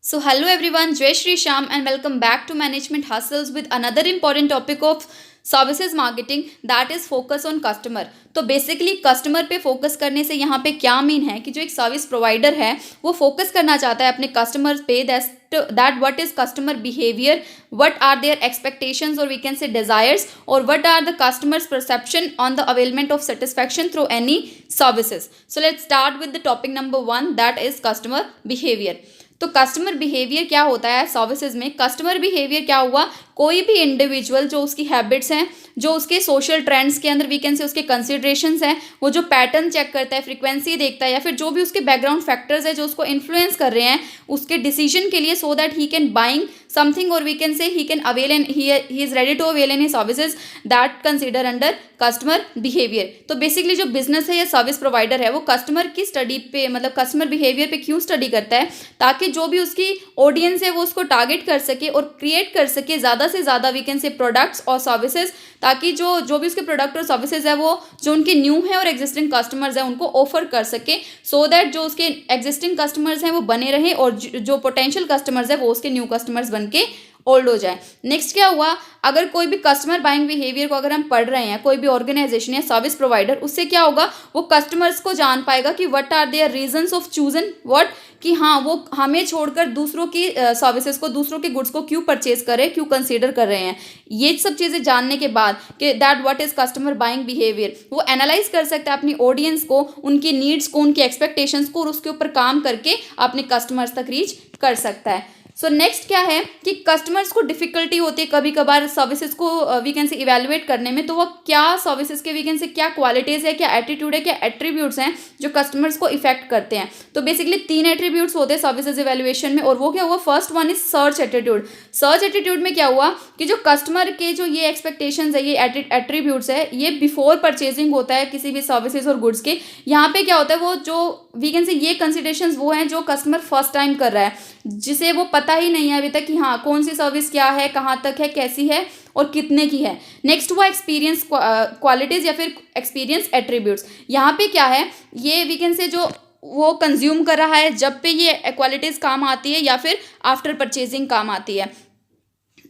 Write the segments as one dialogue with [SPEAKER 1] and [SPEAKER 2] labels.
[SPEAKER 1] So, hello everyone, Jai Shri Sham, and welcome back to Management Hustles with another important topic of services marketing that is focus on customer. तो basically customer पे focus करने से यहाँ पे क्या mean है कि जो एक सर्विस प्रोवाइडर है वो फोकस करना चाहता है अपने कस्टमर पे that what is customer behaviour, what are their expectations और वी कैन से डिजायर्स, और what are the customers perception on the availment of satisfaction through any services. So let's start with the topic number 1 that is customer behaviour. तो customer behaviour क्या होता है services में? Customer behaviour क्या हुआ? कोई भी इंडिविजुअल जो उसकी हैबिट्स हैं, जो उसके सोशल ट्रेंड्स के अंदर वी कैन से उसके कंसिडरेशंस हैं, वो जो पैटर्न चेक करता है, फ्रीक्वेंसी देखता है, या फिर जो भी उसके बैकग्राउंड फैक्टर्स है जो उसको इन्फ्लुएंस कर रहे हैं उसके डिसीजन के लिए, so that he can buying something और we can say he can avail and he is ready to avail in services that consider under customer behaviour. तो बेसिकली जो बिजनेस है या सर्विस प्रोवाइडर है वो कस्टमर की स्टडी पे, मतलब कस्टमर बिहेवियर पे क्यों स्टडी करता है? ताकि जो भी उसकी ऑडियंस है वो उसको टारगेट कर सके और क्रिएट कर सके ज़्यादा से ज़्यादा वी कैन से प्रोडक्ट्स और सर्विसेज, ताकि जो भी उसके प्रोडक्ट और सर्विसेज है वो जो उनके न्यू है और एग्जिस्टिंग कस्टमर्स हैं उनको ऑफर कर सके, सो दैट जो उसके एग्जिस्टिंग कस्टमर्स हैं वो बने रहें और जो पोटेंशियल कस्टमर्स है वो उसके न्यू कस्टमर्स बन के ओल्ड हो जाए। नेक्स्ट क्या हुआ? अगर कोई भी कस्टमर बाइंग बिहेवियर को अगर हम पढ़ रहे हैं, कोई भी ऑर्गेनाइजेशन या सर्विस प्रोवाइडर, उससे क्या होगा? वो कस्टमर्स को जान पाएगा कि what are their reasons of choosing what, कि हाँ वो हमें छोड़कर दूसरों की सर्विसेज को, दूसरों के गुड्स को क्यों परचेज कर रहे हैं, क्यों कंसीडर कर रहे हैं। ये सब चीज़ें जानने के बाद कि that what is customer buying behaviour, वो एनालाइज कर सकता है अपनी ऑडियंस को, उनकी नीड्स को, उनकी एक्सपेक्टेशंस को, और उसके ऊपर काम करके अपने कस्टमर्स तक रीच कर सकता है। सो नेक्स्ट क्या है कि कस्टमर्स को डिफिकल्टी होती है कभी कभार सर्विसेज को वी कैन से इवेलुएट करने में। तो वो क्या सर्विसेज के वी कैन से क्या क्वालिटीज़ है, क्या एटीट्यूड है, क्या एट्रीब्यूट्स हैं जो कस्टमर्स को इफेक्ट करते हैं। तो बेसिकली 3 एट्रीब्यूट्स होते हैं सर्विसेज इवेल्युएशन में, और वो क्या हुआ? First one is search attitude. Search attitude में क्या हुआ कि जो कस्टमर के जो ये एक्सपेक्टेशंस है, ये एट्रीब्यूट्स है, ये बिफोर परचेजिंग होता है किसी भी सर्विसेज और गुड्स के। यहाँ पे क्या होता है, वो जो वी कैन से ये कंसिडरेशंस वो हैं जो कस्टमर फर्स्ट टाइम कर रहा है, जिसे वो पता ही नहीं है अभी तक कि हाँ कौन सी सर्विस क्या है, कहाँ तक है, कैसी है और कितने की है। नेक्स्ट हुआ एक्सपीरियंस क्वालिटीज या फिर एक्सपीरियंस एट्रीब्यूट्स। यहाँ पे क्या है, ये वी कैन से जो वो कंज्यूम कर रहा है जब पे ये क्वालिटीज काम आती है या फिर आफ्टर परचेजिंग काम आती है।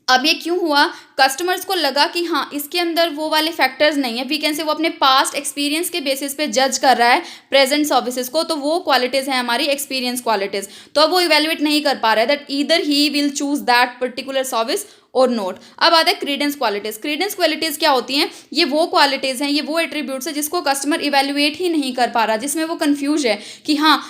[SPEAKER 1] अब ये क्यों हुआ? कस्टमर्स को लगा कि हाँ इसके अंदर वो वाले फैक्टर्स नहीं है, वी कैन से वो अपने पास्ट एक्सपीरियंस के बेसिस पे जज कर रहा है प्रेजेंट सर्विसेज को, तो वो क्वालिटीज़ हैं हमारी एक्सपीरियंस क्वालिटीज़। तो अब वो इवेलुएट नहीं कर पा रहा है that either he will choose that particular service और नोट। अब आता है क्रीडेंस क्वालिटीज। क्रीडेंस क्वालिटीज क्या होती हैं? ये वो क्वालिटीज़ हैं, ये वो एट्रीब्यूट्स है जिसको कस्टमर इवेलुएट ही नहीं कर पा रहा, जिसमें वो कंफ्यूज है कि हाँ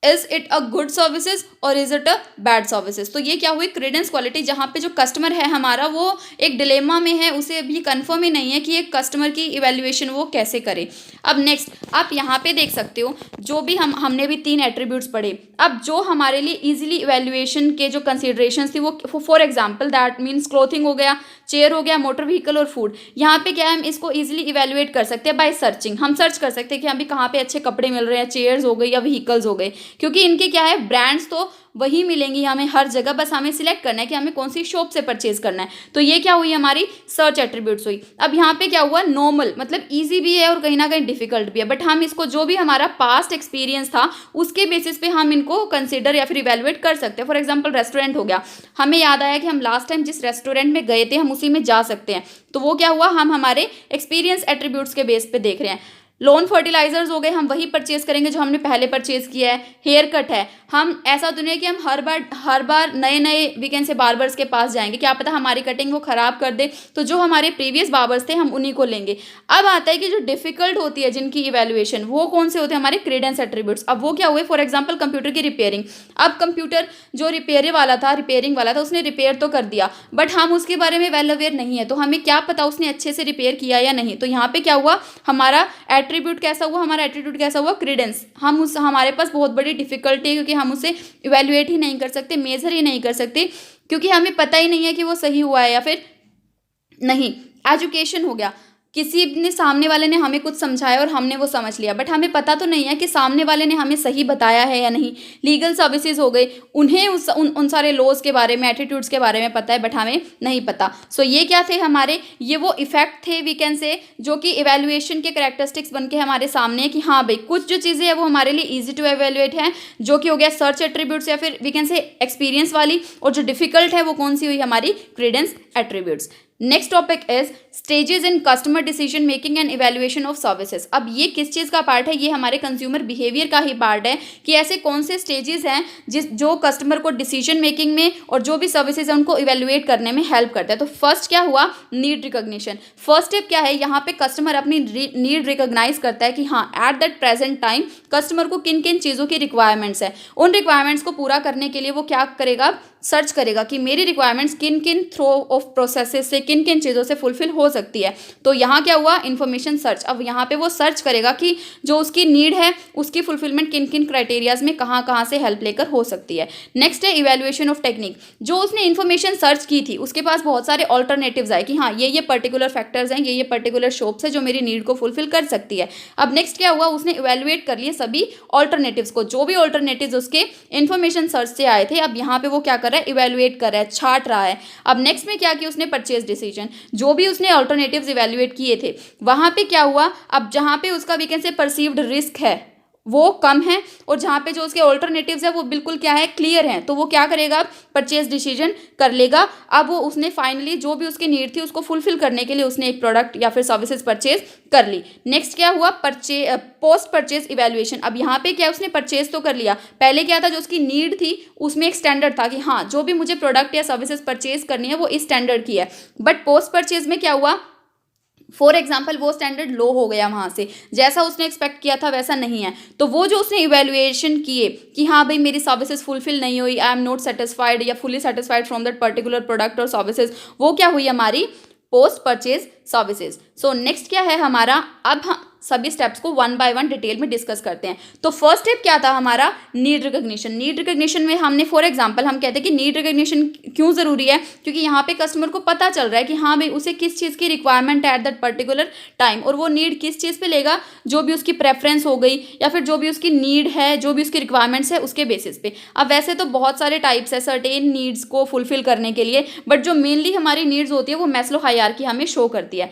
[SPEAKER 1] is it a good services और is it a bad services. तो ये क्या हुई? क्रेडेंस क्वालिटी, जहाँ पे जो कस्टमर है हमारा वो एक डिलेमा में है, उसे अभी कंफर्म ही नहीं है कि एक कस्टमर की इवेल्युएशन वो कैसे करे। अब नेक्स्ट आप यहाँ पे देख सकते हो जो भी हमने भी 3 एट्रीब्यूट्स पढ़े। अब जो हमारे लिए इजीली इवेल्युएशन के जो कंसिडरेशंस थी वो for example that means clothing हो गया, चेयर हो गया, मोटर व्हीकल और फूड। यहाँ पे क्या है, हम इसको इजीली इवेल्युएट कर सकते हैं बाय सर्चिंग। हम सर्च कर सकते हैं कि अभी कहाँ पे अच्छे कपड़े मिल रहे हैं, चेयर्स हो गई या व्हीकल्स हो गए, क्योंकि इनके क्या है ब्रांड्स तो वही मिलेंगी हमें हर जगह, बस हमें सिलेक्ट करना है कि हमें कौन सी शॉप से परचेज करना है। तो ये क्या हुई? हमारी सर्च एट्रीब्यूट्स हुई। अब यहाँ पे क्या हुआ? नॉर्मल, मतलब इजी भी है और कहीं ना कहीं डिफिकल्ट भी है, बट हम इसको जो भी हमारा पास्ट एक्सपीरियंस था उसके बेसिस पे हम इनको कंसिडर या फिर इवेलुएट कर सकते हैं। फॉर एग्जाम्पल रेस्टोरेंट हो गया, हमें याद आया कि हम लास्ट टाइम जिस रेस्टोरेंट में गए थे हम उसी में जा सकते हैं, तो वो क्या हुआ? हम हमारे एक्सपीरियंस एट्रीब्यूट्स के बेस पे देख रहे हैं। लोन फर्टिलाइजर्स हो गए, हम वही परचेज करेंगे जो हमने पहले परचेज किया है। हेयर कट है, हम ऐसा तो नहीं है कि हम हर बार नए नए वी कैन से बार्बर्स के पास जाएंगे, क्या पता हमारी कटिंग वो खराब कर दे, तो जो हमारे प्रीवियस बार्बर्स थे हम उन्हीं को लेंगे। अब आता है कि जो डिफिकल्ट होती है जिनकी इवेल्युएशन, वो कौन से होते हैं? हमारे क्रेडेंस एट्रीब्यूट्स। अब वो क्या हुए? फॉर एग्जाम्पल कंप्यूटर की रिपेयरिंग। अब कंप्यूटर जो रिपेयरिंग वाला था उसने रिपेयर तो कर दिया, बट हम उसके बारे में वेल अवेयर नहीं है, तो हमें क्या पता उसने अच्छे से रिपेयर किया या नहीं। तो यहाँ पे क्या हुआ? हमारा एट्रीब्यूट कैसा हुआ? हमारा एटीट्यूड कैसा हुआ? क्रेडेंस। हमारे पास बहुत बड़ी डिफिकल्टी है क्योंकि हम उसे इवेल्युएट ही नहीं कर सकते, मेजर ही नहीं कर सकते, क्योंकि हमें पता ही नहीं है कि वो सही हुआ है या फिर नहीं। एजुकेशन हो गया, किसी ने सामने वाले ने हमें कुछ समझाया और हमने वो समझ लिया, बट हमें पता तो नहीं है कि सामने वाले ने हमें सही बताया है या नहीं। लीगल सर्विसेज हो गई, उन्हें उन सारे लॉज के बारे में, एटीट्यूड्स के बारे में पता है, बट हमें नहीं पता। सो ये क्या थे हमारे, ये वो इफेक्ट थे वी कैन से, जो कि इवेल्युएशन के कैरेक्टरिस्टिक्स बन के हमारे सामने है कि हाँ भाई कुछ जो चीज़ें हैं वो हमारे लिए ईजी टू एवेल्युएट हैं, जो कि हो गया सर्च एट्रीब्यूट्स या फिर वी कैन से एक्सपीरियंस वाली, और जो डिफिकल्ट है वो कौन सी हुई, हमारी Credence attributes. Next topic is stages in customer decision making and evaluation of services. अब ये किस चीज़ का पार्ट है, ये हमारे कंज्यूमर बिहेवियर का ही पार्ट है कि ऐसे कौन से स्टेजेस हैं जो कस्टमर को डिसीजन मेकिंग में और जो भी सर्विसेज है उनको इवेल्युएट करने में हेल्प करता है। तो फर्स्ट क्या हुआ, नीड रिकॉग्निशन। फर्स्ट स्टेप क्या है, यहाँ पे कस्टमर अपनी नीड रिकॉग्नाइज करता है कि हाँ at that present time customer को किन किन चीज़ों की रिक्वायरमेंट्स है। उन रिक्वायरमेंट्स को पूरा करने के लिए वो क्या करेगा, सर्च करेगा कि मेरी रिक्वायरमेंट्स किन किन थ्रो ऑफ प्रोसेसेस से, किन किन चीज़ों से फुलफिल हो सकती है। तो यहाँ क्या हुआ, इन्फॉर्मेशन सर्च। अब यहाँ पे वो सर्च करेगा कि जो उसकी नीड है उसकी फुलफिलमेंट किन किन क्राइटेरियाज में कहाँ कहाँ से हेल्प लेकर हो सकती है। नेक्स्ट है इवेल्युएशन ऑफ टेक्निक। जो उसने इन्फॉर्मेशन सर्च की थी उसके पास बहुत सारे ऑल्टरनेटिव्स आए कि हाँ ये पर्टिकुलर फैक्टर्स हैं, ये पर्टिकुलर शॉप्स है जो मेरी नीड को फुलफिल कर सकती है। अब नेक्स्ट क्या हुआ, उसने इवेल्युएट कर लिए सभी ऑल्टरनेटिव्स को, जो भी ऑल्टरनेटिव्स उसके इन्फॉर्मेशन सर्च से आए थे। अब यहाँ पे वो क्या कर रहा है, इवेल्युएट कर रहा है, छाट रहा है। अब नेक्स्ट में क्या किया उसने, परचेज डिसीजन। जो भी उसने ऑल्टरनेटिव्स इवेल्युएट किए थे वहां पे क्या हुआ, अब जहां पे उसका we can say perceived risk है वो कम है, और जहाँ पे जो उसके ऑल्टरनेटिव्स है वो बिल्कुल क्या है, क्लियर है, तो वो क्या करेगा, परचेज डिसीजन कर लेगा। अब वो उसने फाइनली जो भी उसकी नीड थी उसको फुलफिल करने के लिए उसने एक प्रोडक्ट या फिर सर्विसेज परचेज कर ली। नेक्स्ट क्या हुआ, पोस्ट परचेज इवेल्युएशन। अब यहाँ पे क्या उसने परचेज तो कर लिया, पहले क्या था, जो उसकी नीड थी उसमें एक स्टैंडर्ड था कि हाँ जो भी मुझे प्रोडक्ट या सर्विसेज परचेज करनी है वो इस स्टैंडर्ड की है। बट पोस्ट परचेज में क्या हुआ, फॉर एग्जाम्पल वो स्टैंडर्ड लो हो गया, वहाँ से जैसा उसने एक्सपेक्ट किया था वैसा नहीं है। तो वो जो उसने इवेल्युएशन किए कि हाँ भाई मेरी सर्विसेज फुलफिल नहीं हुई, आई एम नॉट सेटिस्फाइड या fully satisfied from that particular product और सर्विसेज, वो क्या हुई हमारी post purchase services. So next क्या है हमारा, अब हम सभी स्टेप्स को वन बाय वन डिटेल में डिस्कस करते हैं। तो फर्स्ट स्टेप क्या था हमारा, नीड रिकॉग्निशन। नीड रिकॉग्निशन में हमने फॉर एग्जांपल हम कहते हैं कि नीड रिकॉग्निशन क्यों ज़रूरी है, क्योंकि यहाँ पे कस्टमर को पता चल रहा है कि हाँ भाई उसे किस चीज़ की रिक्वायरमेंट है एट दैट पर्टिकुलर टाइम, और वो नीड किस चीज़ पे लेगा, जो भी उसकी प्रेफरेंस हो गई या फिर जो भी उसकी नीड है, जो भी उसकी रिक्वायरमेंट्स है उसके बेसिस पे। अब वैसे तो बहुत सारे टाइप्स है सर्टेन नीड्स को फुलफिल करने के लिए, बट जो मेनली हमारी नीड्स होती है वो मैस्लो हायरार्की हमें शो करती है।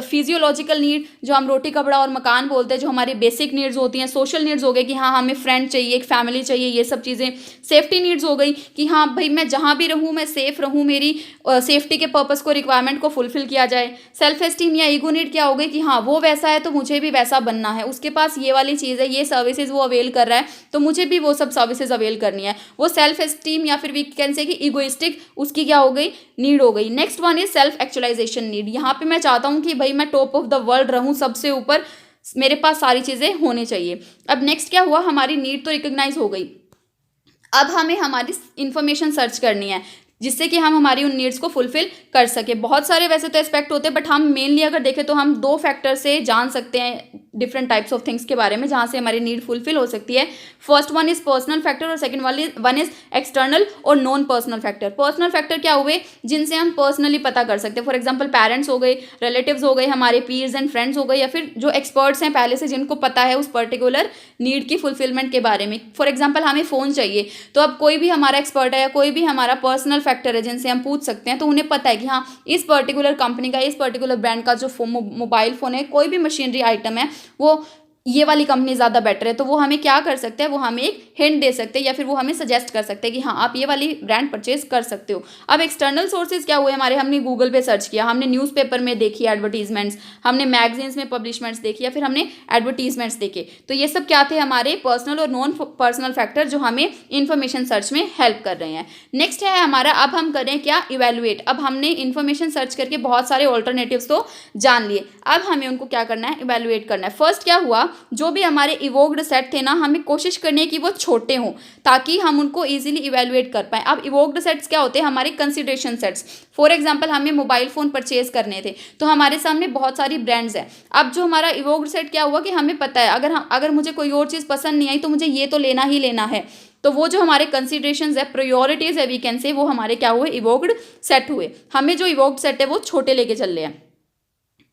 [SPEAKER 1] फिजियोलॉजिकल नीड जो हम रोटी कपड़ा और मकान बोलते हैं, जो हमारी बेसिक नीड्स होती हैं। सोशल नीड्स हो गई कि हाँ हमें फ्रेंड चाहिए, एक फैमिली चाहिए, ये सब चीज़ें। सेफ्टी नीड्स हो गई कि हाँ भाई मैं जहाँ भी रहूँ मैं सेफ रहूँ, मेरी सेफ्टी के पर्पस को, रिक्वायरमेंट को फुलफिल किया जाए। सेल्फ एस्टीम या ईगो नीड क्या हो गई कि हाँ वो वैसा है तो मुझे भी वैसा बनना है, उसके पास ये वाली चीज़ है, ये सर्विसेज वो अवेल कर रहा है तो मुझे भी वो सब सर्विसेज अवेल करनी है। वो सेल्फ एस्टीम या फिर वी कैन से कि ईगोइस्टिक उसकी क्या हो गई, नीड हो गई। Next one is self actualisation need. यहाँ पे मैं चाहता हूँ कि भाई मैं टॉप ऑफ द वर्ल्ड रहूँ, सबसे ऊपर मेरे पास सारी चीज़ें होनी चाहिए। अब नेक्स्ट क्या हुआ, हमारी नीड तो रिकॉग्नाइज हो गई, अब हमें हमारी इंफॉर्मेशन सर्च करनी है जिससे कि हम हमारी उन नीड्स को फुलफिल कर सके। बहुत सारे वैसे तो एस्पेक्ट होते हैं, बट हम मेनली अगर देखें तो हम दो फैक्टर से जान सकते हैं डिफरेंट टाइप्स ऑफ थिंग्स के बारे में जहाँ से हमारी नीड फुलफिल हो सकती है। First one is personal factor और सेकंड वन इज एक्सटर्नल और non personal factor. Personal factor क्या हुए, जिनसे हम पर्सनली पता कर सकते हैं। फॉर एग्जांपल पेरेंट्स हो गए, रिलेटिव्स हो गए, हमारे पीयर्स एंड फ्रेंड्स हो गए, या फिर जो एक्सपर्ट्स हैं पहले से जिनको पता है उस पर्टिकुलर नीड की फुलफिलमेंट के बारे में। फॉर एग्जाम्पल हमें फ़ोन चाहिए, तो अब कोई भी हमारा एक्सपर्ट है या कोई भी हमारा पर्सनल फैक्टर है जिनसे हम पूछ सकते हैं, तो उन्हें पता है कि हाँ इस पर्टिकुलर कंपनी का, इस पर्टिकुलर ब्रांड का जो मोबाइल फ़ोन है, कोई भी मशीनरी आइटम है, वो ये वाली कंपनी ज़्यादा बेटर है। तो वो हमें क्या कर सकते हैं, वो हमें एक हिंट दे सकते हैं या फिर वो हमें सजेस्ट कर सकते हैं कि हाँ आप ये वाली ब्रांड परचेज कर सकते हो। अब एक्सटर्नल सोर्सेज क्या हुए हमारे, हमने गूगल पे सर्च किया, हमने न्यूज़पेपर में देखी एडवर्टीजमेंट्स, हमने मैगजीन्स में पब्लिशमेंट्स देखी, या फिर हमने एडवर्टीजमेंट्स देखे। तो ये सब क्या थे, हमारे पर्सनल और नॉन पर्सनल फैक्टर जो हमें इन्फॉर्मेशन सर्च में हेल्प कर रहे हैं। नेक्स्ट है हमारा, अब हम करें क्या, इवेलुएट। अब हमने इन्फॉर्मेशन सर्च करके बहुत सारे ऑल्टरनेटिव्स तो जान लिए, अब हमें उनको क्या करना है, इवेलुएट करना है। फर्स्ट क्या हुआ, जो भी हमारे इवोक्ड सेट थे ना, हमें कोशिश करनी है कि वो छोटे हों ताकि हम उनको इजीली इवेलुएट कर पाएँ। अब इवोक्ड सेट्स क्या होते हैं, हमारे कंसिडरेशन सेट्स। फॉर एग्जांपल हमें मोबाइल फ़ोन परचेज करने थे, तो हमारे सामने बहुत सारी ब्रांड्स हैं। अब जो हमारा इवोक्ड सेट क्या हुआ कि हमें पता है अगर मुझे कोई और चीज़ पसंद नहीं आई तो मुझे ये तो लेना ही लेना है। तो वो जो हमारे कंसिडरेशंस है, प्रायोरिटीज़ है वी कैन से, वो हमारे क्या हुए, इवोक्ड सेट हुए। हमें जो इवोक्ड सेट है वो छोटे लेके चल रहे हैं।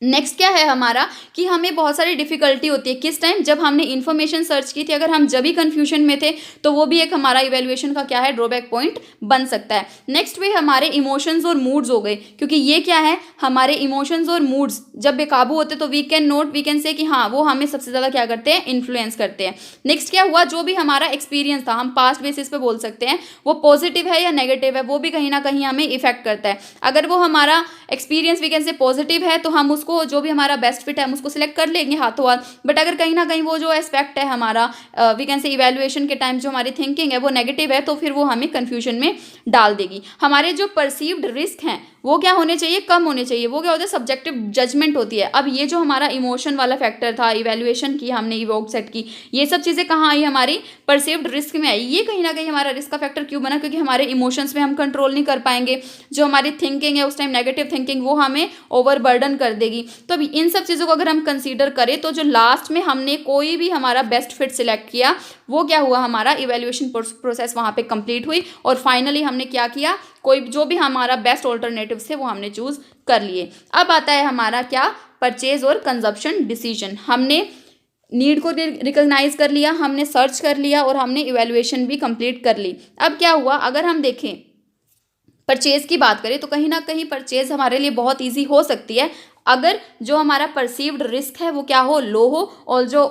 [SPEAKER 1] नेक्स्ट क्या है हमारा कि हमें बहुत सारी डिफिकल्टी होती है किस टाइम, जब हमने इन्फॉर्मेशन सर्च की थी, अगर हम जब भी कन्फ्यूजन में थे तो वो भी एक हमारा इवेल्युएशन का क्या है, ड्रॉबैक पॉइंट बन सकता है। नेक्स्ट वे हमारे इमोशंस और मूड्स हो गए, क्योंकि ये क्या है, हमारे इमोशंस और मूड्स जब बेकाबू होते तो वी कैन से कि हाँ वो हमें सबसे ज़्यादा क्या करते हैं, इन्फ्लुएंस करते हैं। नेक्स्ट क्या हुआ, जो भी हमारा एक्सपीरियंस था, हम पास्ट बेसिस पे बोल सकते हैं, वो पॉजिटिव है या नेगेटिव है, वो भी कहीं ना कहीं हमें इफेक्ट करता है। अगर वो हमारा experience we can say positive है तो हम उसको जो भी हमारा बेस्ट फिट है हम उसको सिलेक्ट कर लेंगे हाथों हाथ। बट अगर कहीं ना कहीं वो जो एस्पेक्ट है हमारा वी कैन से इवैल्यूएशन के टाइम जो हमारी थिंकिंग है वो नेगेटिव है, तो फिर वो हमें कन्फ्यूजन में डाल देगी। हमारे जो परसीव्ड रिस्क हैं वो क्या होने चाहिए, कम होने चाहिए। वो क्या होता है, सब्जेक्टिव जजमेंट होती है। अब ये जो हमारा इमोशन वाला फैक्टर था, इवैल्यूएशन की हमने, इवोक सेट की, ये सब चीज़ें कहाँ आई, हमारी परसीव्ड रिस्क में आई। ये कहीं ना कहीं हमारा रिस्क का फैक्टर क्यों बना, क्योंकि हमारे इमोशंस में हम कंट्रोल नहीं कर पाएंगे। जो हमारी थिंकिंग है उस टाइम नेगेटिव थिंकिंग, वो हमें ओवरबर्डन कर देगी। तो अभी इन सब चीज़ों को अगर हम कंसीडर करें तो जो लास्ट में हमने कोई भी हमारा बेस्ट फिट सिलेक्ट किया, वो क्या हुआ, हमारा इवैल्यूएशन प्रोसेस वहाँ पे कंप्लीट हुई और फाइनली हमने क्या किया, कोई जो भी हमारा बेस्ट ऑल्टरनेटिव थे वो हमने चूज कर लिए। अब आता है हमारा क्या, परचेज और कंजप्शन डिसीजन। हमने नीड को रिकॉग्नाइज कर लिया, हमने सर्च कर लिया और हमने इवैल्यूएशन भी कंप्लीट कर ली। अब क्या हुआ, अगर हम देखें परचेज की बात करें तो कहीं ना कहीं परचेज हमारे लिए बहुत ईजी हो सकती है अगर जो हमारा परसीव्ड रिस्क है वो क्या हो, लो हो, और जो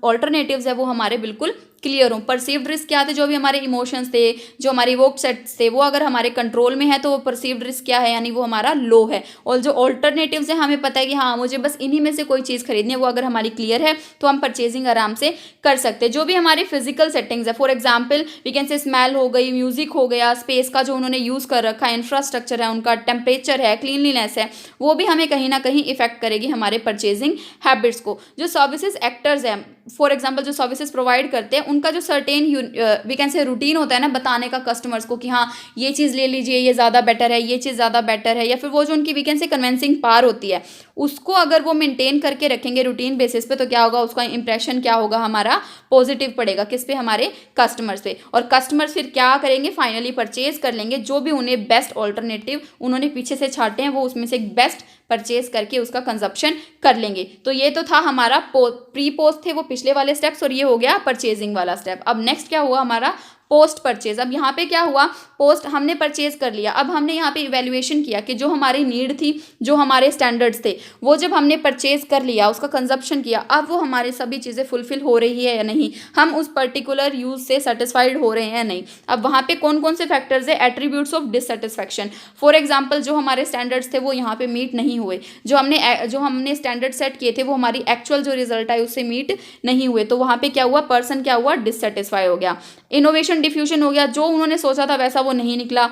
[SPEAKER 1] ऑल्टरनेटिव्स है वो हमारे बिल्कुल क्लियर हो। परसीव्ड रिस्क क्या थे, जो भी हमारे इमोशंस थे, जो हमारी वोक सेट्स थे, वो अगर हमारे कंट्रोल में है तो वो परसीव्ड रिस्क क्या है, यानी वो हमारा लो है। और जो ऑल्टरनेटिव्स है, हमें पता है कि हाँ मुझे बस इन्हीं में से कोई चीज़ खरीदनी है, वो अगर हमारी क्लियर है तो हम परचेजिंग आराम से कर सकते हैं। जो भी हमारी फिजिकल सेटिंग्स है, for example we can say smell हो गई, म्यूजिक हो गया, स्पेस का जो उन्होंने यूज़ कर रखा है, इंफ्रास्ट्रक्चर है उनका, टेम्परेचर है, क्लीनलीनेस है, वो भी हमें कहीं ना कहीं इफेक्ट करेगी हमारे परचेजिंग हैबिट्स को। जो सर्विसेज एक्टर्स हैं, फॉर एग्जाम्पल जो सर्विसेज प्रोवाइड करते हैं, उनका जो certain we can say routine होता है ना, बताने का कस्टमर्स को कि हाँ ये चीज़ ले लीजिए, ये ज़्यादा बेटर है, ये चीज़ ज़्यादा बेटर है, या फिर वो जो उनकी we can say convincing power होती है, उसको अगर वो मेंटेन करके रखेंगे रूटीन बेसिस पे, तो क्या होगा, उसका इंप्रेशन क्या होगा, हमारा पॉजिटिव पड़ेगा। किस पे, हमारे कस्टमर्स पे। और कस्टमर्स फिर क्या करेंगे, फाइनली परचेज कर लेंगे। जो भी उन्हें बेस्ट ऑल्टरनेटिव उन्होंने पीछे से छाटे हैं, वो उसमें से एक बेस्ट परचेज करके उसका कंजप्शन कर लेंगे। तो ये तो था हमारा प्री पोस्ट थे वो पिछले वाले स्टेप्स, और ये हो गया परचेजिंग वाला स्टेप। अब नेक्स्ट क्या हुआ हमारा, पोस्ट परचेज। अब यहाँ पे क्या हुआ, पोस्ट हमने परचेज कर लिया, अब हमने यहाँ पे इवैल्यूएशन किया कि जो हमारी नीड थी, जो हमारे स्टैंडर्ड्स थे, वो जब हमने परचेज कर लिया, उसका कंजप्शन किया, अब वो हमारे सभी चीज़ें फुलफिल हो रही है या नहीं, हम उस पर्टिकुलर यूज से सेटिस्फाइड हो रहे हैं या नहीं। अब वहाँ पे कौन कौन से फैक्टर्स है, attributes of dissatisfaction. For example जो हमारे स्टैंडर्ड्स थे वो यहाँ पे मीट नहीं हुए, जो हमने स्टैंडर्ड सेट किए थे वो हमारी एक्चुअल जो रिजल्ट आए उससे मीट नहीं हुए, तो वहाँ पे क्या हुआ, पर्सन क्या हुआ, डिससेटिस्फाई हो गया। इनोवेशन डिफ्यूजन हो गया, जो उन्होंने सोचा था वैसा वो नहीं निकला।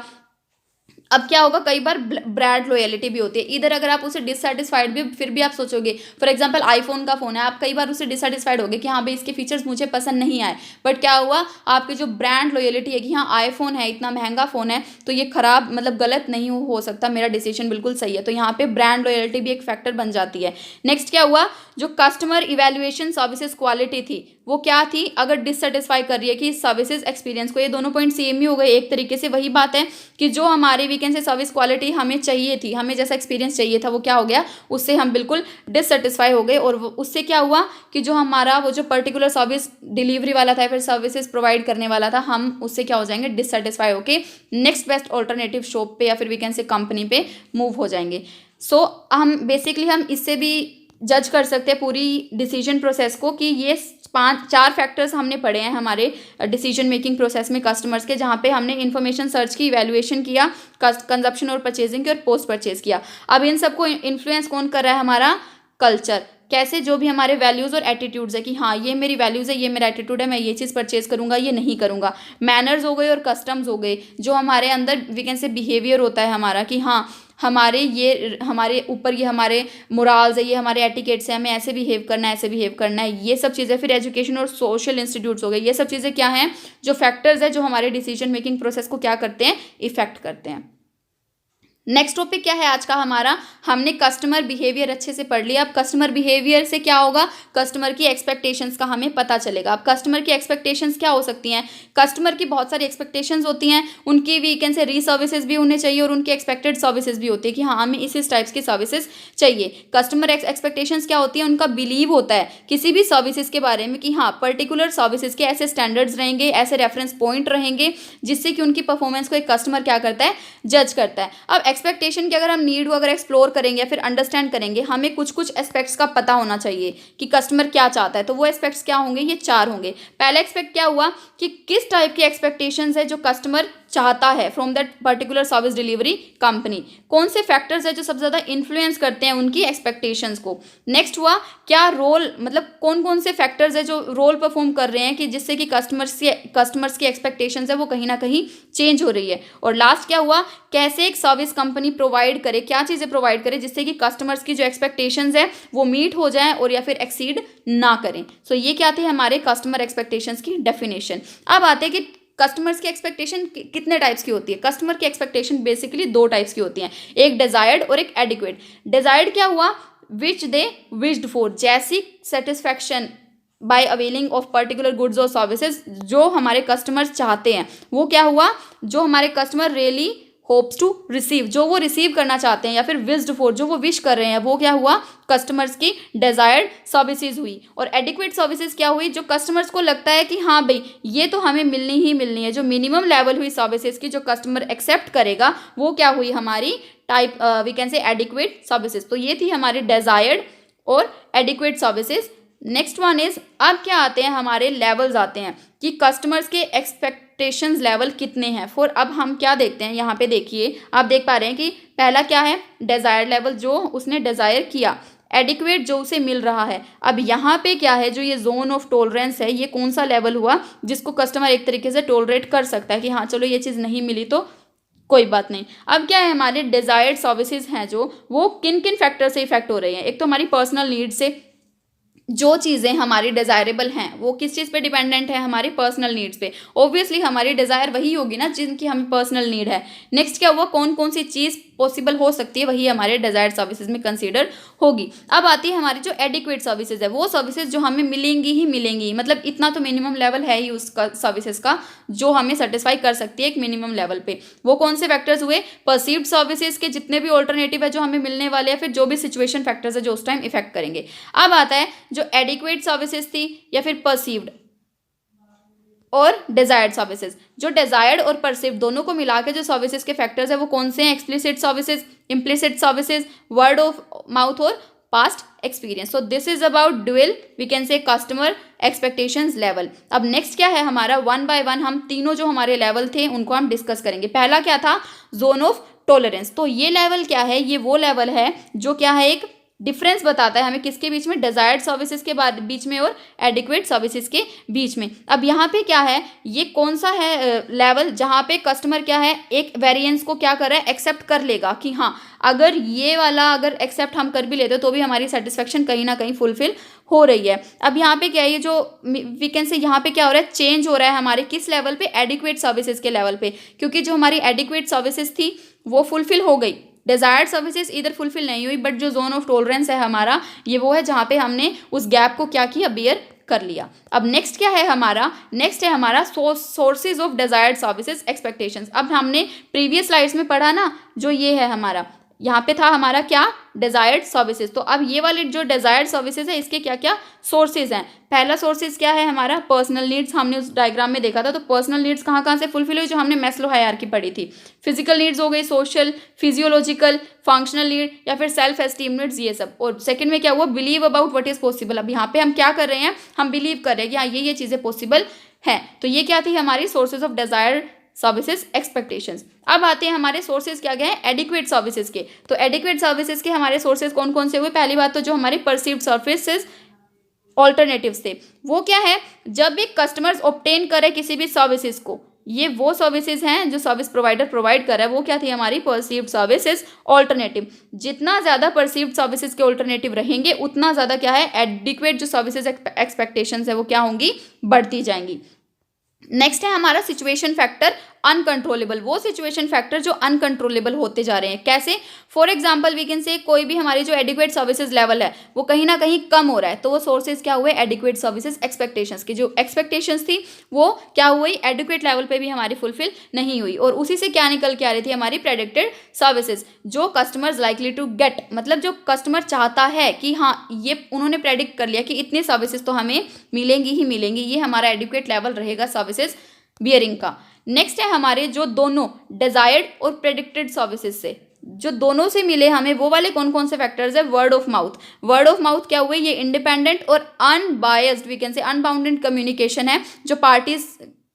[SPEAKER 1] अब क्या होगा, कई बार ब्रांड लॉयलिटी भी होती है। इधर अगर आप उसे डिससेटिस्फाइड भी, फिर भी आप सोचोगे, फॉर एग्जांपल आईफोन का फोन है, आप कई बार उसे डिससेटिस्फाइड होगे कि हाँ भाई इसके फीचर्स मुझे पसंद नहीं आए, बट क्या हुआ, आपकी जो ब्रांड लॉयलिटी है कि हाँ आईफोन है, इतना महंगा फोन है, तो ये खराब मतलब गलत नहीं हो सकता, मेरा डिसीजन बिल्कुल सही है, तो यहाँ पे ब्रांड लॉयलिटी भी एक फैक्टर बन जाती है। नेक्स्ट क्या हुआ, जो कस्टमर इवैल्यूएशन सर्विसेज क्वालिटी थी वो क्या थी, अगर डिससेटिस्फाई कर रही है कि सर्विसेज एक्सपीरियंस को, ये दोनों पॉइंट सेम ही हो गए एक तरीके से। वही बात है कि जो हमारे वीकेंड से सर्विस क्वालिटी हमें चाहिए थी, हमें जैसा एक्सपीरियंस चाहिए था, वो क्या हो गया, उससे हम बिल्कुल डिससेटिस्फाई हो गए। और उससे क्या हुआ कि जो हमारा वो जो पर्टिकुलर सर्विस डिलीवरी वाला था, फिर सर्विसेज प्रोवाइड करने वाला था, हम उससे क्या हो जाएंगे, डिससेटिस्फाई होके नेक्स्ट बेस्ट ऑल्टरनेटिव शॉप पे या फिर वीकेंड से कंपनी पे मूव हो जाएंगे। सो हम बेसिकली हम इससे भी जज कर सकते हैं पूरी डिसीजन प्रोसेस को कि ये 4 फैक्टर्स हमने पढ़े हैं हमारे डिसीजन मेकिंग प्रोसेस में कस्टमर्स के, जहाँ पे हमने इन्फॉर्मेशन सर्च की, इवैल्यूएशन किया, कंजप्शन और परचेजिंग की, और पोस्ट परचेज किया। अब इन सबको इन्फ्लुएंस कौन कर रहा है, हमारा कल्चर। कैसे, जो भी हमारे वैल्यूज़ और एटीट्यूड्स है कि हाँ ये मेरी वैल्यूज़ है, ये मेरा एटीट्यूड है, मैं ये चीज़ परचेज करूँगा, ये नहीं करूँगा। मैनर्स हो गए और कस्टम्स हो गए, जो हमारे अंदर वी कैन से बिहेवियर होता है हमारा कि हाँ हमारे ऊपर ये हमारे मोराल्स है, ये हमारे एटिकेट्स हैं, हमें ऐसे बिहेव करना है, ऐसे बिहेव करना है, ये सब चीज़ें। फिर एजुकेशन और सोशल इंस्टीट्यूट्स हो गए, ये सब चीज़ें क्या हैं, जो फैक्टर्स है जो हमारे डिसीजन मेकिंग प्रोसेस को क्या करते हैं, इफेक्ट करते हैं। नेक्स्ट टॉपिक क्या है आज का हमारा, हमने कस्टमर बिहेवियर अच्छे से पढ़ लिया। अब कस्टमर बिहेवियर से क्या होगा, कस्टमर की एक्सपेक्टेशंस का हमें पता चलेगा। अब कस्टमर की एक्सपेक्टेशंस क्या हो सकती हैं, कस्टमर की बहुत सारी एक्सपेक्टेशंस होती हैं, उनकी वीकेंड से री सर्विसेज भी होने चाहिए और उनकी एक्सपेक्टेड सर्विसेज भी होती है कि हाँ हमें इस टाइप्स की सर्विसेज चाहिए। कस्टमर एक्सपेक्टेशंस क्या होती है, उनका बिलीव होता है किसी भी सर्विसेज के बारे में कि हाँ पर्टिकुलर सर्विसेज के ऐसे स्टैंडर्ड्स रहेंगे, ऐसे रेफरेंस पॉइंट रहेंगे जिससे कि उनकी परफॉर्मेंस को एक कस्टमर क्या करता है, जज करता है। अब एक्सपेक्टेशन की अगर हम नीड को अगर एक्सप्लोर करेंगे या फिर अंडरस्टैंड करेंगे, हमें कुछ कुछ एस्पेक्ट्स का पता होना चाहिए कि कस्टमर क्या चाहता है। तो वो एस्पेक्ट्स क्या होंगे, ये 4 होंगे। पहला एक्सपेक्ट क्या हुआ कि किस टाइप की एक्सपेक्टेशंस है जो कस्टमर चाहता है from that particular service delivery company, कौन से फैक्टर्स है जो सबसे ज़्यादा इन्फ्लुएंस करते हैं उनकी एक्सपेक्टेशंस को। नेक्स्ट हुआ क्या रोल, मतलब कौन कौन से फैक्टर्स है जो रोल परफॉर्म कर रहे हैं कि जिससे कि कस्टमर्स की एक्सपेक्टेशंस है वो कहीं ना कहीं चेंज हो रही है। और लास्ट क्या हुआ, कैसे एक सर्विस कंपनी प्रोवाइड करे, क्या चीज़ें प्रोवाइड करे जिससे कि कस्टमर्स की जो एक्सपेक्टेशंस है वो मीट हो जाएं और या फिर एक्सीड ना करें। सो ये क्या थे हमारे कस्टमर एक्सपेक्टेशंस की डेफिनेशन। अब आते हैं कि कस्टमर्स की एक्सपेक्टेशन कितने टाइप्स की होती है। कस्टमर की एक्सपेक्टेशन बेसिकली 2 टाइप्स की होती हैं, एक डिजायर्ड और एक एडिक्वेट। डिजायर्ड क्या हुआ, विच दे विश्ड फॉर, जैसी satisfaction by availing of particular goods और सर्विसेज जो हमारे कस्टमर्स चाहते हैं, वो क्या हुआ, जो हमारे customer really hopes to receive, जो वो रिसीव करना चाहते हैं, या फिर विश्ड फॉर, जो वो विश कर रहे हैं, वो क्या हुआ, कस्टमर्स की डिजायर्ड सर्विसेज हुई। और एडिक्वेट सर्विसेज क्या हुई, जो कस्टमर्स को लगता है कि हाँ भाई ये तो हमें मिलनी ही मिलनी है, जो मिनिमम लेवल हुई सर्विसेज की जो कस्टमर एक्सेप्ट करेगा, वो क्या हुई हमारी type we can say adequate services. तो ये थी हमारी डिजायर्ड और adequate services. Next one is, अब क्या आते हैं हमारे लेवल्स आते हैं कि कस्टमर्स के एक्सपेक्टेशंस लेवल कितने हैं। फॉर अब हम क्या देखते हैं, यहाँ पे देखिए आप देख पा रहे हैं कि पहला क्या है, डिजायर लेवल, जो उसने डिजायर किया, एडिक्वेट जो उसे मिल रहा है। अब यहाँ पे क्या है, जो ये जोन ऑफ टॉलरेंस है, ये कौन सा लेवल हुआ जिसको कस्टमर एक तरीके से टॉलरेट कर सकता है कि हाँ चलो ये चीज़ नहीं मिली तो कोई बात नहीं। अब क्या है, हमारे डिजायर्ड सर्विसेज हैं जो वो किन किन फैक्टर से इफेक्ट हो रहे हैं। एक तो हमारी पर्सनल नीड से, जो चीज़ें हमारी डिज़ायरेबल हैं वो किस चीज़ पे डिपेंडेंट है, हमारी पर्सनल नीड्स पे। ऑब्वियसली हमारी डिज़ायर वही होगी ना जिनकी हमें पर्सनल नीड है। नेक्स्ट क्या हुआ, कौन कौन सी चीज़ पॉसिबल हो सकती है, वही हमारे डिज़ायर्ड सर्विसेज में कंसीडर होगी। अब आती है हमारी जो एडिक्वेट सर्विसेज है, वो सर्विसेज जो हमें मिलेंगी ही मिलेंगी, मतलब इतना तो मिनिमम लेवल है ही उसका सर्विसेज का जो हमें सेटिस्फाई कर सकती है एक मिनिमम लेवल पे। वो कौन से फैक्टर्स हुए, परसीव्ड सर्विसेज के जितने भी ऑल्टरनेटिव है जो हमें मिलने वाले हैं, फिर जो भी सिचुएशन फैक्टर्स है जो उस टाइम इफेक्ट करेंगे। अब आता है जो एडिक्वेट सर्विसेज थी या फिर परसीव्ड और डिजायर्ड सर्विसेज। जो डिजायर्ड और परसीव्ड दोनों को मिला के जो सर्विसेज के फैक्टर्स है वो कौन से हैं, explicit services, implicit services, word of mouth और past experience. So this is about dual we can say customer expectations level. अब नेक्स्ट क्या है हमारा, वन बाय वन हम तीनों जो हमारे लेवल थे उनको हम डिस्कस करेंगे। पहला क्या था, जोन ऑफ टॉलरेंस। तो ये लेवल क्या है, ये वो लेवल है जो क्या है, एक डिफरेंस बताता है हमें किसके बीच में, डिजायर्ड सर्विसेज के बाद बीच में और एडिक्वेट सर्विसेज के बीच में। अब यहाँ पे क्या है, ये कौन सा है लेवल जहाँ पे कस्टमर क्या है, एक वेरिएंस को क्या कर रहा है, एक्सेप्ट कर लेगा कि हाँ अगर ये वाला अगर एक्सेप्ट हम कर भी लेते तो भी हमारी सेटिस्फेक्शन कहीं ना कहीं फुलफिल हो रही है। अब यहाँ पे क्या है, ये जो वी कैन से यहाँ पे क्या हो रहा है, चेंज हो रहा है हमारे किस लेवल पे, एडिक्वेट सर्विसेज के लेवल पे, क्योंकि जो हमारी एडिक्वेट सर्विसेज थी वो फुलफिल हो गई, डिजायर्ड सर्विसेज इधर फुलफिल नहीं हुई, बट जो जोन ऑफ टॉलरेंस है हमारा ये वो है जहाँ पे हमने उस गैप को क्या किया, बियर कर लिया। अब नेक्स्ट क्या है हमारा, नेक्स्ट है हमारा sources of desired services expectations. अब हमने प्रीवियस स्लाइड्स में पढ़ा ना, जो ये है हमारा, यहाँ पे था हमारा क्या, डिजायर्ड सर्विसेज। तो अब ये वाले जो डिजायर्ड सर्विसेज है इसके क्या क्या सोर्सेज हैं। पहला सोर्सेज क्या है हमारा, पर्सनल नीड्स। हमने उस डायग्राम में देखा था, तो पर्सनल नीड्स कहाँ कहाँ से फुलफिल हुई, जो हमने मैस्लो हायरार्की पढ़ी थी। फिजिकल नीड्स हो गई, सोशल, फिजियोलॉजिकल, फंक्शनल नीड या फिर सेल्फ एस्टीम नीड्स, ये सब। और सेकंड में क्या हुआ, believe about what is possible. अब यहाँ पे हम क्या कर रहे हैं, हम बिलीव कर रहे हैं कि हाँ ये चीज़ें पॉसिबल है। तो ये क्या थी हमारी sources of desired services expectations. अब आते हैं हमारे सोर्सेज क्या गए, एडिक्वेट सर्विसेज के। तो एडिक्वेट सर्विसेज के हमारे सोर्सेज कौन कौन से हुए, पहली बात तो जो हमारे परसीव्ड सर्विसेज ऑल्टरनेटिव्स थे, वो क्या है, जब एक कस्टमर्स ऑब्टेन करे किसी भी सर्विसेज को, ये वो सर्विसेज हैं जो सर्विस प्रोवाइडर प्रोवाइड कर रहा है, वो क्या थी हमारी परसीव्ड सर्विसेज ऑल्टरनेटिव। जितना ज़्यादा परसीव्ड सर्विसेज के ऑल्टरनेटिव रहेंगे उतना ज़्यादा क्या है, एडिक्वेट जो सर्विसेज एक्सपेक्टेशंस है वो क्या होंगी, बढ़ती जाएंगी। नेक्स्ट है हमारा सिचुएशन फैक्टर अनकंट्रोलेबल, वो सिचुएशन फैक्टर जो अनकंट्रोलेबल होते जा रहे हैं। कैसे? फॉर एग्जाम्पल वी कैन से कोई भी हमारी जो एडिक्वेट सर्विसेज लेवल है वो कहीं ना कहीं कम हो रहा है, तो वो सोर्सेज क्या हुए? एडिक्वेट सर्विसेज एक्सपेक्टेशंस की, जो एक्सपेक्टेशंस थी वो क्या हुई? एडिक्वेट लेवल पे भी हमारी फुलफिल नहीं हुई, और उसी से क्या निकल के आ रही थी? हमारी प्रेडिक्टेड सर्विसेज, जो कस्टमर्स लाइकली टू गेट, मतलब जो कस्टमर चाहता है कि हाँ ये उन्होंने प्रेडिक्ट कर लिया कि इतने सर्विसेज तो हमें मिलेंगी ही मिलेंगी, ये हमारा एडिक्वेट लेवल रहेगा सर्विसेज बियरिंग का। नेक्स्ट है हमारे जो दोनों डिजायर्ड और प्रेडिक्टेड सर्विसेज से, जो दोनों से मिले हमें, वो वाले कौन कौन से फैक्टर्स है? Word of mouth. Word of mouth क्या हुए? ये इंडिपेंडेंट और unbiased, we can say unbounded communication है, जो पार्टीज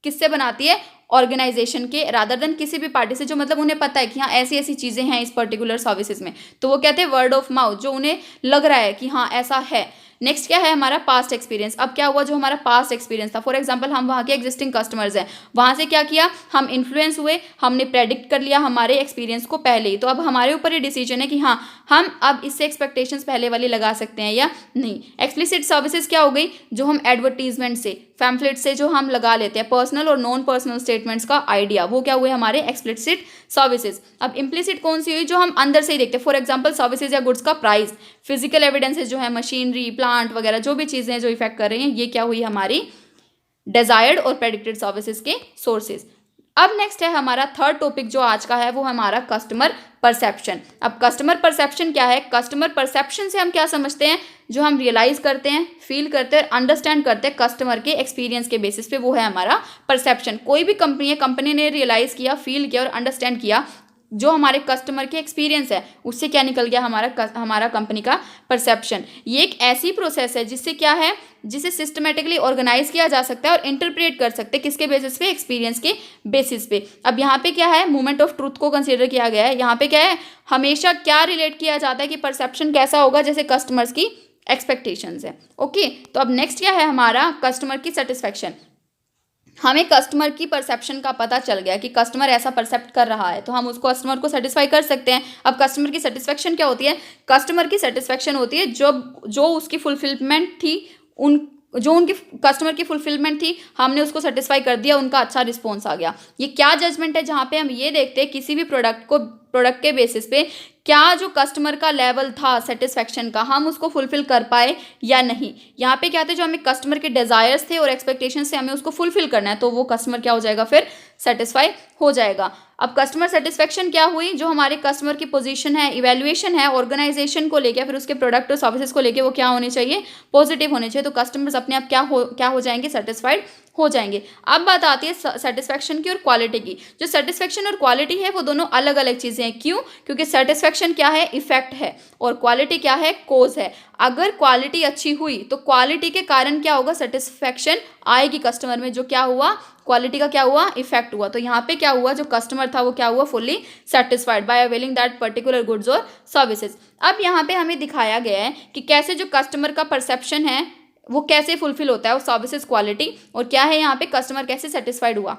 [SPEAKER 1] किससे बनाती है? ऑर्गेनाइजेशन के, रादर देन किसी भी पार्टी से, जो मतलब उन्हें पता है कि हाँ ऐसी ऐसी चीजें हैं इस पर्टिकुलर सर्विसेज में, तो वो कहते हैं वर्ड ऑफ माउथ, जो उन्हें लग रहा है कि हाँ ऐसा है। नेक्स्ट क्या है? हमारा पास्ट एक्सपीरियंस। अब क्या हुआ? जो हमारा पास्ट एक्सपीरियंस था, फॉर एग्जांपल हम वहाँ के एग्जिस्टिंग कस्टमर्स हैं, वहाँ से क्या किया? हम इन्फ्लुएंस हुए, हमने प्रेडिक्ट कर लिया हमारे एक्सपीरियंस को पहले ही, तो अब हमारे ऊपर ये डिसीजन है कि हाँ हम अब इससे एक्सपेक्टेशंस पहले वाली लगा सकते हैं या नहीं। एक्सप्लिसिट सर्विसेज क्या हो गई? जो हम एडवर्टीजमेंट से, पैम्फलेट से जो हम लगा लेते हैं पर्सनल और नॉन पर्सनल स्टेटमेंट्स का आइडिया, वो क्या हुए? हमारे एक्सप्लिसिट सर्विसेज। अब इम्प्लिसिट कौन सी हुई? जो हम अंदर से ही देखते हैं, फॉर एग्जांपल सर्विसेज या गुड्स का प्राइस, फिजिकल एविडेंसेज जो है मशीनरी, प्लांट वगैरह जो भी चीजें जो इफेक्ट कर रही हैं, ये क्या हुई? हमारी डिजायर्ड और प्रेडिक्टेड सर्विसेज के सोर्सेज। अब नेक्स्ट है हमारा थर्ड टॉपिक जो आज का है, वो हमारा कस्टमर परसेप्शन। अब कस्टमर परसेप्शन क्या है? कस्टमर परसेप्शन से हम क्या समझते हैं? जो हम रियलाइज करते हैं, फील करते हैं, अंडरस्टैंड करते हैं कस्टमर के एक्सपीरियंस के बेसिस पे, वो है हमारा परसेप्शन। कोई भी कंपनी है, कंपनी ने रियलाइज किया, फील किया और अंडरस्टैंड किया जो हमारे कस्टमर के एक्सपीरियंस है, उससे क्या निकल गया? हमारा कंपनी का परसेप्शन। ये एक ऐसी प्रोसेस है जिससे क्या है, जिसे सिस्टमेटिकली ऑर्गेनाइज किया जा सकता है और इंटरप्रेट कर सकते हैं, किसके बेसिस पे? एक्सपीरियंस के बेसिस पे। अब यहाँ पे क्या है? मोमेंट ऑफ ट्रूथ को कंसीडर किया गया है। यहाँ पे क्या है? हमेशा क्या रिलेट किया जाता है कि परसेप्शन कैसा होगा? जैसे कस्टमर्स की एक्सपेक्टेशंस है। ओके, तो अब नेक्स्ट क्या है हमारा? कस्टमर की सेटिस्फैक्शन। हमें कस्टमर की परसेप्शन का पता चल गया कि कस्टमर ऐसा परसेप्ट कर रहा है, तो हम उस कस्टमर को सेटिस्फाई कर सकते हैं। अब कस्टमर की सेटिस्फेक्शन क्या होती है? कस्टमर की सेटिस्फेक्शन होती है जो उसकी फुलफिलमेंट थी, उनकी कस्टमर की फुलफिलमेंट थी, हमने उसको सेटिस्फाई कर दिया, उनका अच्छा रिस्पॉन्स आ गया। ये क्या जजमेंट है? जहाँ पे हम ये देखते हैं किसी भी प्रोडक्ट के बेसिस पे क्या जो कस्टमर का लेवल था सेटिस्फेक्शन का, हम उसको फुलफिल कर पाए या नहीं। यहाँ पे क्या थे? जो हमें कस्टमर के डिजायर्स थे और एक्सपेक्टेशंस से हमें उसको फुलफिल करना है, तो वो कस्टमर क्या हो जाएगा? फिर सेटिस्फाई हो जाएगा। अब कस्टमर सेटिस्फेक्शन क्या हुई? जो हमारे कस्टमर की पोजीशन है, इवैल्यूएशन है ऑर्गेनाइजेशन को लेकर, फिर उसके प्रोडक्ट और सर्विसेज को लेकर, वो क्या होने चाहिए? पॉजिटिव होने चाहिए। तो कस्टमर्स अपने आप क्या हो जाएंगे? सेटिस्फाइड हो जाएंगे। अब बात आती है सेटिस्फेक्शन की और क्वालिटी की। जो सेटिस्फेक्शन और क्वालिटी है वो दोनों अलग अलग चीज़ें हैं। क्यों? क्योंकि सेटिस्फेक्शन क्या है? इफेक्ट है, और क्वालिटी क्या है? कोज है। अगर क्वालिटी अच्छी हुई तो क्वालिटी के कारण क्या होगा? सेटिस्फेक्शन आएगी कस्टमर में। जो क्या हुआ? क्वालिटी का क्या हुआ? इफेक्ट हुआ। तो यहाँ पे क्या हुआ? जो कस्टमर था वो क्या हुआ? Fully satisfied by availing that particular goods और सर्विसेज। अब यहाँ पे हमें दिखाया गया है कि कैसे जो कस्टमर का परसेप्शन है वो कैसे फुलफिल होता है, और सर्विसेज क्वालिटी, और क्या है यहाँ पे कस्टमर कैसे सेटिस्फाइड हुआ।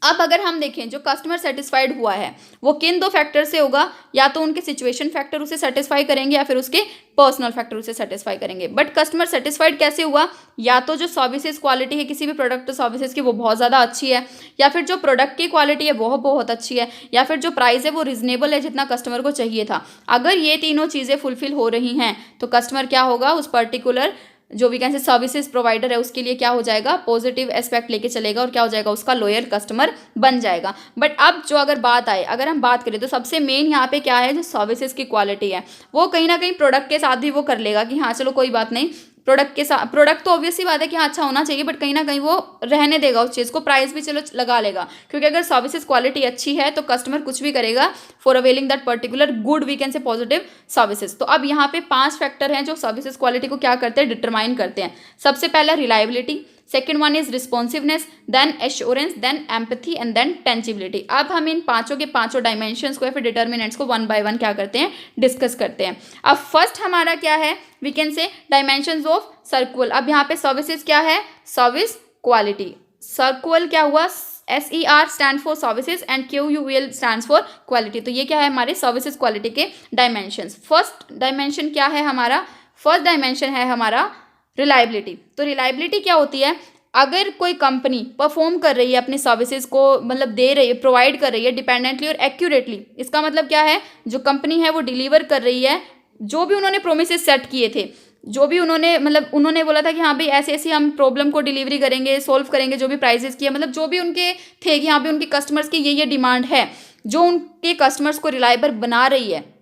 [SPEAKER 1] अब अगर हम देखें जो कस्टमर सेटिस्फाइड हुआ है वो किन दो फैक्टर से होगा? या तो उनके सिचुएशन फैक्टर उसे सेटिस्फाई करेंगे या फिर उसके पर्सनल फैक्टर उसे सेटिस्फाई करेंगे। बट कस्टमर सेटिस्फाइड कैसे हुआ? या तो जो सर्विसेज क्वालिटी है किसी भी प्रोडक्ट और सर्विसेज की वो बहुत ज़्यादा अच्छी है, या फिर जो प्रोडक्ट की क्वालिटी है वो बहुत अच्छी है, या फिर जो प्राइस है वो रिजनेबल है जितना कस्टमर को चाहिए था। अगर ये तीनों चीज़ें फुलफिल हो रही हैं तो कस्टमर क्या होगा? उस पर्टिकुलर जो भी कैसे सर्विसेज प्रोवाइडर है उसके लिए क्या हो जाएगा? पॉजिटिव एस्पेक्ट लेके चलेगा, और क्या हो जाएगा? उसका लॉयल कस्टमर बन जाएगा। बट अब जो अगर हम बात करें तो सबसे मेन यहाँ पे क्या है? जो सर्विसेज की क्वालिटी है वो कहीं ना कहीं प्रोडक्ट के साथ भी वो कर लेगा कि हाँ चलो कोई बात नहीं, प्रोडक्ट तो ऑब्वियसली बात है कि हाँ अच्छा होना चाहिए, बट कहीं ना कहीं वो रहने देगा उस चीज़ को, प्राइस भी चलो लगा लेगा, क्योंकि अगर सर्विसेज क्वालिटी अच्छी है तो कस्टमर कुछ भी करेगा for availing that particular good, we can say positive services. तो अब यहाँ पे 5 फैक्टर हैं जो सर्विसेज क्वालिटी को क्या करते हैं? डिटरमाइन करते हैं। सबसे पहला reliability, second one is responsiveness, then assurance, then empathy and then tangibility. अब हम इन पांचों के पांचों डायमेंशंस को या फिर डिटर्मिनेंट्स को वन बाय वन क्या करते हैं? डिस्कस करते हैं। अब फर्स्ट हमारा क्या है? We can say dimensions of SERVQUAL. अब यहाँ पे सर्विसेज क्या है? Service quality. सर्कुअल क्या हुआ? SER stand for services and QUL stand for quality. तो ये क्या है? हमारे सर्विसेज क्वालिटी के डायमेंशंस। फर्स्ट डायमेंशन क्या है हमारा? फर्स्ट डायमेंशन है हमारा रिलायबिलिटी। तो रिलायबिलिटी क्या होती है? अगर कोई कंपनी परफॉर्म कर रही है अपनी सर्विसेज को, मतलब दे रही है, प्रोवाइड कर रही है डिपेंडेंटली और एक्यूरेटली, इसका मतलब क्या है, जो कंपनी है वो डिलीवर कर रही है जो भी उन्होंने प्रोमिसेस सेट किए थे, जो भी उन्होंने मतलब उन्होंने बोला था कि हाँ भाई ऐसे ऐसे हम प्रॉब्लम को डिलीवरी करेंगे, सोल्व करेंगे, जो भी प्राइजेस किए, मतलब जो भी उनके थे कि यहाँ पे उनके कस्टमर्स की ये डिमांड है, जो उनके कस्टमर्स को रिलायबल बना रही है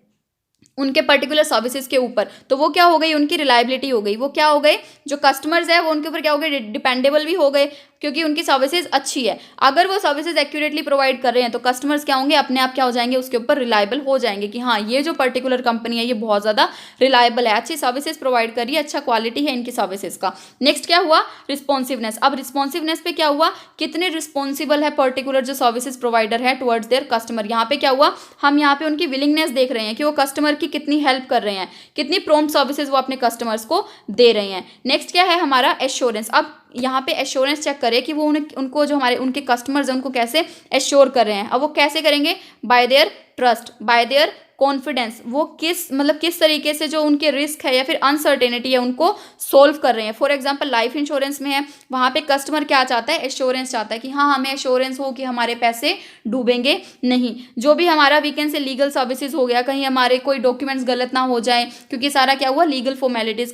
[SPEAKER 1] उनके पर्टिकुलर सर्विसेज के ऊपर, तो वो क्या हो गई, उनकी रिलायबिलिटी हो गई। वो क्या हो गए, जो कस्टमर्स है वो उनके ऊपर क्या हो गए, डिपेंडेबल भी हो गए, क्योंकि उनकी सर्विसेज अच्छी है। अगर वो सर्विसेज एक्यूरेटली प्रोवाइड कर रहे हैं तो कस्टमर्स क्या होंगे, अपने आप क्या हो जाएंगे, उसके ऊपर रिलायबल हो जाएंगे कि हाँ ये जो पर्टिकुलर कंपनी है ये बहुत ज़्यादा रिलायबल है, अच्छी सर्विसेज प्रोवाइड कर रही है, अच्छा क्वालिटी है इनकी सर्विसेज का। नेक्स्ट क्या हुआ, रिस्पॉन्सिवनेस। अब रिस्पॉन्सिवनेस पे क्या हुआ, कितने रिस्पॉन्सिबल है पर्टिकुलर जो सर्विसेज प्रोवाइडर है टुवर्ड्स देयर कस्टमर। यहाँ पे क्या हुआ, हम यहाँ पे उनकी विलिंगनेस देख रहे हैं कि वो कस्टमर की कितनी हेल्प कर रहे हैं, कितनी प्रॉम्प्ट सर्विसेज वो अपने कस्टमर्स को दे रहे हैं। नेक्स्ट क्या है हमारा, एश्योरेंस। अब यहाँ पे एश्योरेंस चेक करें कि वो उनको जो हमारे उनके कस्टमर्स हैं उनको कैसे एश्योर कर रहे हैं। अब वो कैसे करेंगे, bye there trust, bye there confidence, वो किस तरीके से जो उनके रिस्क है या फिर अनसर्टेनिटी है उनको सोल्व कर रहे हैं। फॉर एग्जांपल लाइफ इंश्योरेंस में है, वहाँ पे कस्टमर क्या चाहता है, एश्योरेंस चाहता है कि हाँ हमें एश्योरेंस हो कि हमारे पैसे डूबेंगे नहीं। जो भी हमारा वीकेंड से लीगल सर्विसेज हो गया, कहीं हमारे कोई डॉक्यूमेंट्स गलत ना हो जाए, क्योंकि सारा क्या हुआ, लीगल फॉर्मेलिटीज़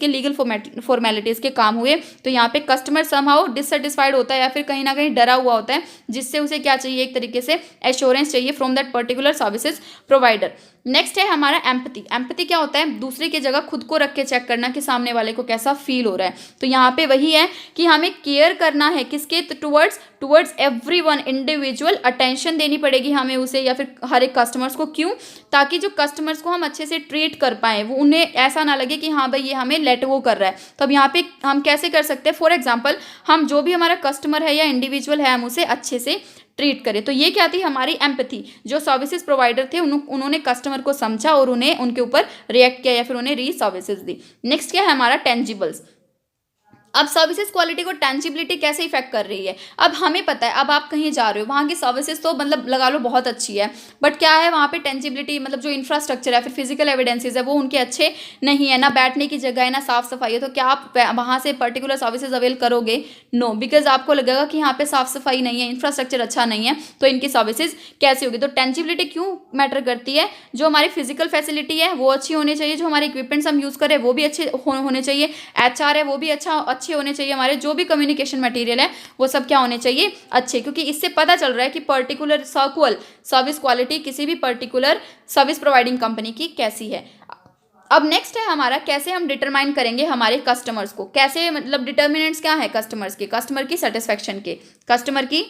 [SPEAKER 1] के काम हुए, तो यहाँ पे कस्टमर समहाउ डिससेटिस्फाइड होता है या फिर कहीं ना कहीं डरा हुआ होता है, जिससे उसे क्या चाहिए, एक तरीके से एश्योरेंस चाहिए from that particular services provider. Next है हमारा एम्पैथी। एम्पैथी क्या होता है, दूसरे की जगह खुद को रख के चेक करना कि सामने वाले को कैसा फील हो रहा है। तो यहाँ पे वही है कि हमें केयर करना है किसके, टुवर्ड्स एवरीवन, इंडिविजुअल अटेंशन देनी पड़ेगी हमें उसे या फिर हर एक कस्टमर्स को। क्यों, ताकि जो कस्टमर्स को हम अच्छे से ट्रीट कर पाएँ, वो उन्हें ऐसा ना लगे कि हाँ भाई ये हमें लेट गो कर रहा है। तो अब यहाँ पे हम कैसे कर सकते हैं, फॉर एग्जाम्पल हम जो भी हमारा कस्टमर है या इंडिविजुअल है हम उसे अच्छे से ट्रीट करें। तो ये क्या थी हमारी एम्पैथी। जो सर्विसेज प्रोवाइडर थे उन्होंने कस्टमर को समझा और उन्हें उनके ऊपर रिएक्ट किया या फिर उन्हें री सर्विसेज दी। नेक्स्ट क्या है हमारा टेंजिबल्स। अब सर्विसेज क्वालिटी को टेंजिबिलिटी कैसे इफेक्ट कर रही है। अब हमें पता है, अब आप कहीं जा रहे हो, वहाँ की सर्विसेज तो मतलब लगा लो बहुत अच्छी है, बट क्या है वहाँ पे टेंजिबिलिटी, मतलब जो इंफ्रास्ट्रक्चर है फिर फिजिकल एविडेंसेस है वो उनके अच्छे नहीं है, ना बैठने की जगह है ना साफ सफाई है। तो क्या आप वहाँ से पर्टिकुलर सर्विसेज अवेल करोगे, नो, बिकॉज आपको लगेगा कि यहाँ पे साफ सफाई नहीं है, इंफ्रास्ट्रक्चर अच्छा नहीं है, तो इनकी सर्विसेज कैसे होगी। तो टेंजिबिलिटी क्यों मैटर करती है, जो हमारी फिजिकल फैसिलिटी है वो अच्छी होनी चाहिए, जो हमारे इक्विपमेंट्स हम यूज़ करें वो भी अच्छे होने चाहिए, HR है वो भी अच्छे होने चाहिए, हमारे जो भी कम्युनिकेशन मटेरियल है वो सब क्या होने चाहिए, अच्छे, क्योंकि इससे पता चल रहा है कि पर्टिकुलर सर्विस क्वालिटी किसी भी पर्टिकुलर सर्विस प्रोवाइडिंग कंपनी की कैसी है। अब नेक्स्ट है हमारा, कैसे हम डिटरमाइन करेंगे हमारे कस्टमर्स को, कैसे, मतलब डिटर्मिनेंट्स क्या है कस्टमर्स के, कस्टमर की सेटिस्फेक्शन के, कस्टमर की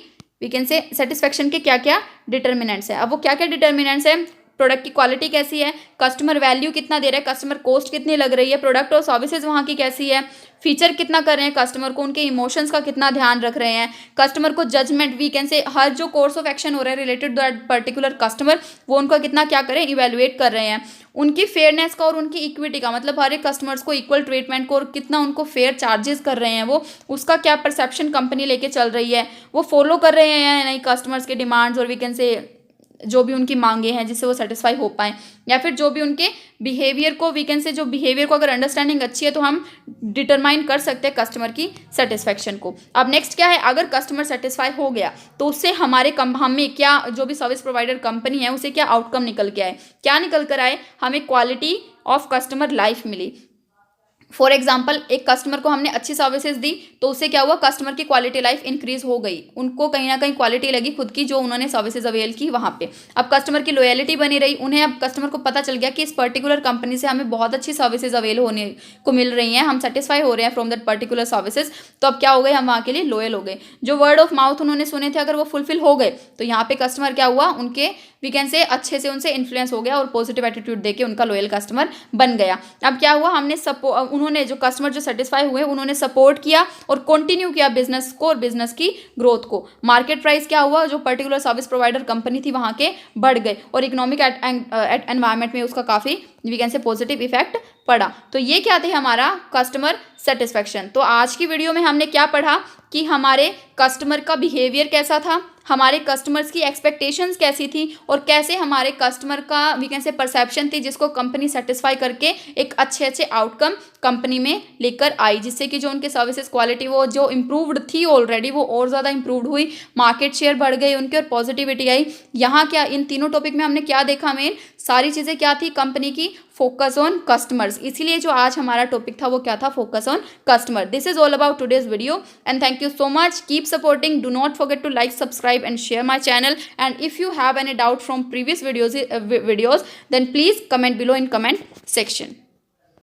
[SPEAKER 1] वी कैन से सेटिस्फेक्शन के क्या क्या डिटर्मिनेंट्स है। अब वो क्या क्या डिटर्मिनेंट्स है, प्रोडक्ट की क्वालिटी कैसी है, कस्टमर वैल्यू कितना दे रहा है, कस्टमर कॉस्ट कितनी लग रही है, प्रोडक्ट और सर्विसेज वहाँ की कैसी है, फीचर कितना कर रहे हैं कस्टमर को, उनके इमोशंस का कितना ध्यान रख रहे हैं, कस्टमर को जजमेंट, वी कैन से हर जो कोर्स ऑफ एक्शन हो रहा है related to that particular customer वो उनका कितना क्या करें, इवेलुएट कर रहे हैं, उनकी फेयरनेस का और उनकी इक्विटी का, मतलब हर एक कस्टमर्स को इक्वल ट्रीटमेंट को और कितना उनको फेयर चार्जेस कर रहे हैं वो, उसका क्या परसेप्शन कंपनी लेके चल रही है, वो फॉलो कर रहे हैं या नहीं कस्टमर्स के डिमांड्स और वी कैन से जो भी उनकी मांगे हैं जिससे वो सेटिस्फाई हो पाए, या फिर जो भी उनके बिहेवियर को वी कैन से जो बिहेवियर को अगर अंडरस्टैंडिंग अच्छी है तो हम डिटरमाइन कर सकते हैं कस्टमर की सेटिस्फेक्शन को। अब नेक्स्ट क्या है, अगर कस्टमर सेटिस्फाई हो गया तो उससे हमें क्या, जो भी सर्विस प्रोवाइडर कंपनी है उसे क्या आउटकम निकल के आए, क्या निकल कर आए, हमें क्वालिटी ऑफ कस्टमर लाइफ मिली। फॉर एग्जाम्पल एक कस्टमर को हमने अच्छी सर्विसेज दी तो उससे क्या हुआ, कस्टमर की क्वालिटी लाइफ इंक्रीज हो गई, उनको कहीं ना कहीं क्वालिटी लगी खुद की जो उन्होंने सर्विसेज अवेल की वहाँ पे। अब कस्टमर की लॉयलिटी बनी रही, उन्हें अब कस्टमर को पता चल गया कि इस पर्टिकुलर कंपनी से हमें बहुत अच्छी सर्विसेज अवेल होने को मिल रही हैं, हम सेटिस्फाई हो रहे हैं फ्रॉम दैट पर्टिकुलर सर्विसेज, तो अब क्या हो गए, हम वहाँ के लिए लॉयल हो गए। जो वर्ड ऑफ माउथ उन्होंने सुने थे अगर वो फुलफिल हो गए तो यहाँ पे कस्टमर क्या हुआ, उनके वी कैन से अच्छे से उनसे इन्फ्लुएंस हो गया और पॉजिटिव एटीट्यूड देके उनका लॉयल कस्टमर बन गया। अब क्या हुआ, उन्होंने जो कस्टमर जो सेटिस्फाई हुए उन्होंने सपोर्ट किया और कंटिन्यू किया बिजनेस को और बिजनेस की ग्रोथ को। मार्केट प्राइस क्या हुआ, जो पर्टिकुलर सर्विस प्रोवाइडर कंपनी थी वहाँ के बढ़ गए और इकोनॉमिक एनवायरनमेंट में उसका काफ़ी we can say positive effect पड़ा। तो ये क्या थे हमारा कस्टमर सेटिस्फेक्शन। तो आज की वीडियो में हमने क्या पढ़ा कि हमारे कस्टमर का बिहेवियर कैसा था, हमारे कस्टमर्स की एक्सपेक्टेशंस कैसी थी और कैसे हमारे कस्टमर का वी कैन से परसेप्शन थी, जिसको कंपनी सेटिस्फाई करके एक अच्छे अच्छे आउटकम कंपनी में लेकर आई, जिससे कि जो उनके सर्विसेज क्वालिटी वो जो इम्प्रूव्ड थी ऑलरेडी वो और ज़्यादा इम्प्रूव्ड हुई, मार्केट शेयर बढ़ गई उनके और पॉजिटिविटी आई। यहाँ क्या इन तीनों टॉपिक में हमने क्या देखा, मेन सारी चीज़ें क्या थी कंपनी की, फोकस ऑन कस्टमर्स। इसीलिए जो आज हमारा टॉपिक था वो क्या था, focus on customer. This is all about today's video and thank you so much, keep supporting, do not forget to like, subscribe and share my channel, and if you have any doubt from previous videos then please comment below in comment section.